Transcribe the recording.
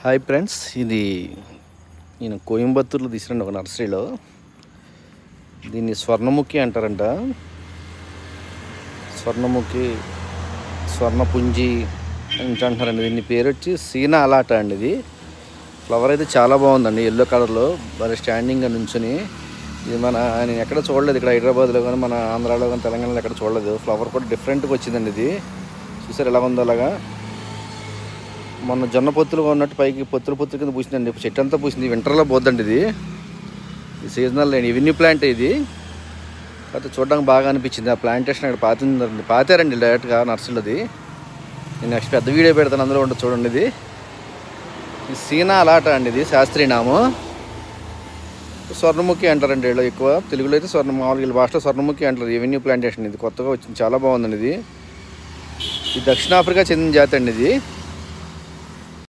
Hi friends, ఇది నేను కోయంబత్తూరులో తీసినండి ఒక నర్సరీలో. దీన్ని స్వర్ణముఖి అంటారంట. స్వర్ణముఖి, స్వర్ణపుంజి అని అంటారండి. దీని పేరు వచ్చి సీనా అలాట అండి. ఇది ఫ్లవర్ అయితే చాలా బాగుందండి, ఎల్లో కలర్లో మరి స్టాండింగ్గా నుంచుని. ఇది నేను ఎక్కడ చూడలేదు, ఇక్కడ హైదరాబాద్లో కానీ మన ఆంధ్రాలో కానీ తెలంగాణలో ఎక్కడ చూడలేదు. ఫ్లవర్ కూడా డిఫరెంట్గా వచ్చిందండి. ఇది చూసారు ఎలా ఉందో. అలాగా మొన్న జొన్న పొత్తులుగా ఉన్నట్టు పైకి పొత్తుల కింద పూసిందండి. చెట్టు అంతా పూసింది. వింటర్లో పోద్దండి ఇది సీజనల్ ఎవెన్యూ ప్లాంట్. ఇది అయితే చూడడానికి బాగా అనిపించింది. ఆ ప్లాంటేషన్ అక్కడ పాతారండి డైరెక్ట్గా నర్సరీలోది. నేను నెక్స్ట్ పెద్ద వీడియో పెడతాను, అందులో ఉంటుంది చూడండి. ఇది సీనా అలాట అండి. ఇది శాస్త్రీనామం. స్వర్ణముఖి అంటారండి వీళ్ళు ఎక్కువ. తెలుగులో అయితే మామూలుగా భాషలో స్వర్ణముఖి అంటారు. ఎవెన్యూ ప్లాంటేషన్ ఇది కొత్తగా వచ్చింది, చాలా బాగుందండి. ఇది దక్షిణాఫ్రికా చెందిన జాతి అండి. ఇది